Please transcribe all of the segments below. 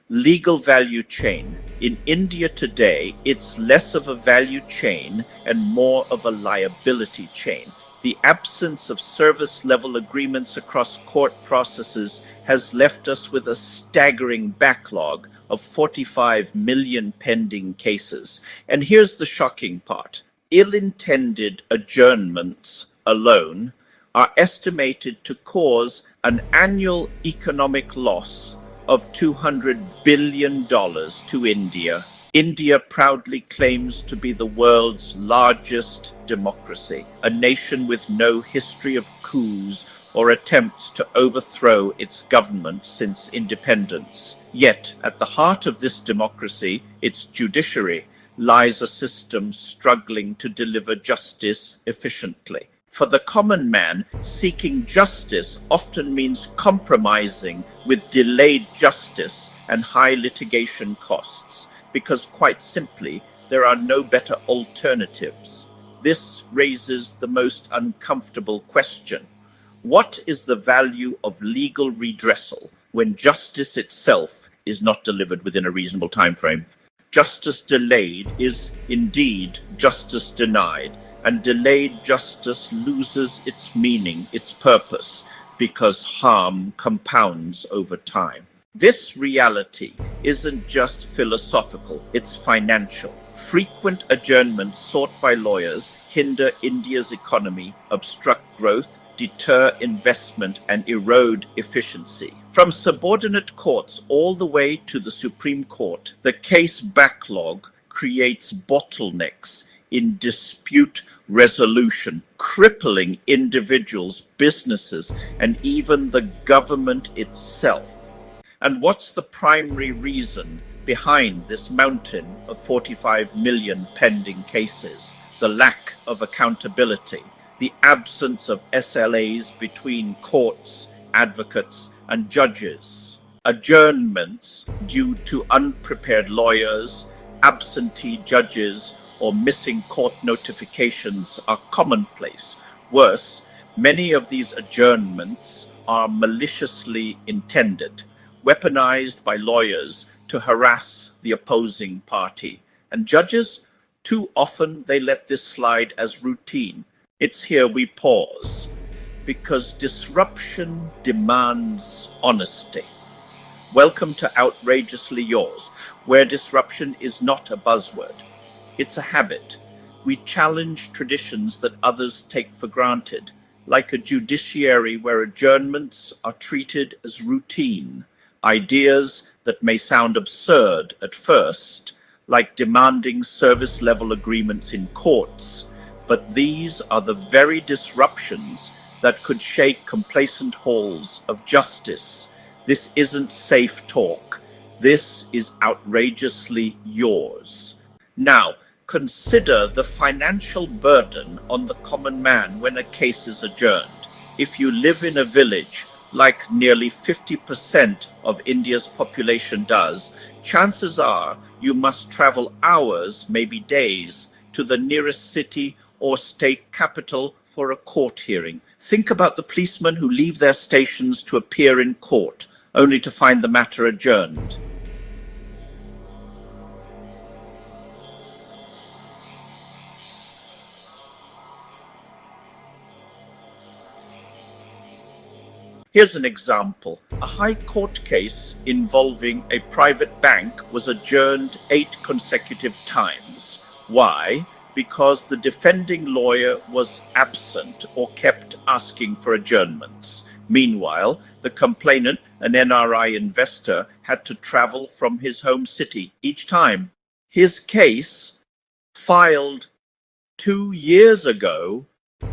Legal value chain. In India today, it's less of a value chain and more of a liability chain. The absence of service-level agreements across court processes has left us with a staggering backlog of 45 million pending cases. And here's the shocking part. Ill-intended adjournments alone are estimated to cause an annual economic loss of $200 billion to India. India proudly claims to be the world's largest democracy, a nation with no history of coups or attempts to overthrow its government since independence. Yet, at the heart of this democracy, its judiciary, lies a system struggling to deliver justice efficiently. For the common man, seeking justice often means compromising with delayed justice and high litigation costs, because quite simply, there are no better alternatives. This raises the most uncomfortable question. What is the value of legal redressal when justice itself is not delivered within a reasonable time frame? Justice delayed is indeed justice denied, and delayed justice loses its meaning, its purpose, because harm compounds over time. This reality isn't just philosophical, it's financial. Frequent adjournments sought by lawyers hinder India's economy, obstruct growth, deter investment, and erode efficiency. From subordinate courts all the way to the Supreme Court, the case backlog creates bottlenecks in dispute resolution, crippling individuals, businesses, and even the government itself. And what's the primary reason behind this mountain of 45 million pending cases? The lack of accountability, the absence of SLAs between courts, advocates, and judges. Adjournments due to unprepared lawyers, absentee judges, or missing court notifications are commonplace. Worse, many of these adjournments are maliciously intended, weaponized by lawyers to harass the opposing party. And judges, too often they let this slide as routine. It's here we pause, because disruption demands honesty. Welcome to Outrageously Yours, where disruption is not a buzzword. It's a habit. We challenge traditions that others take for granted, like a judiciary where adjournments are treated as routine, ideas that may sound absurd at first, like demanding service-level agreements in courts, but these are the very disruptions that could shake complacent halls of justice. This isn't safe talk. This is outrageously yours. Now, consider the financial burden on the common man when a case is adjourned. If you live in a village, like nearly 50% of India's population does, chances are you must travel hours, maybe days, to the nearest city or state capital for a court hearing. Think about the policemen who leave their stations to appear in court, only to find the matter adjourned. Here's an example. A high court case involving a private bank was adjourned 8 consecutive times. Why? Because the defending lawyer was absent or kept asking for adjournments. Meanwhile, the complainant, an NRI investor, had to travel from his home city each time. His case, filed 2 years ago,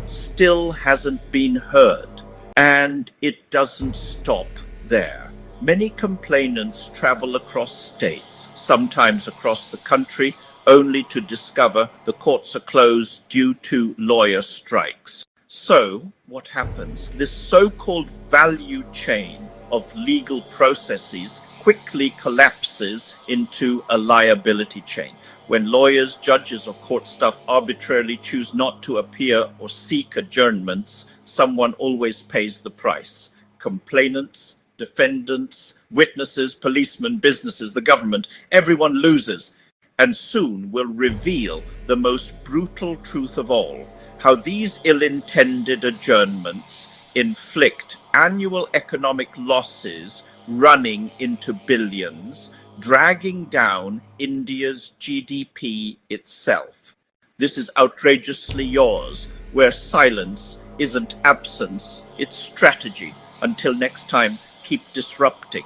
still hasn't been heard. And it doesn't stop there. Many complainants travel across states, sometimes across the country, only to discover the courts are closed due to lawyer strikes. So, what happens? This so-called value chain of legal processes quickly collapses into a liability chain. When lawyers, judges, or court staff arbitrarily choose not to appear or seek adjournments, someone always pays the price. Complainants, Defendants, witnesses, policemen, businesses, the government, everyone loses. And soon will reveal the most brutal truth of all, how these ill-intended adjournments inflict annual economic losses running into billions, dragging down India's GDP itself. This is Outrageously Yours, where silence isn't absence, it's strategy. Until next time, keep disrupting.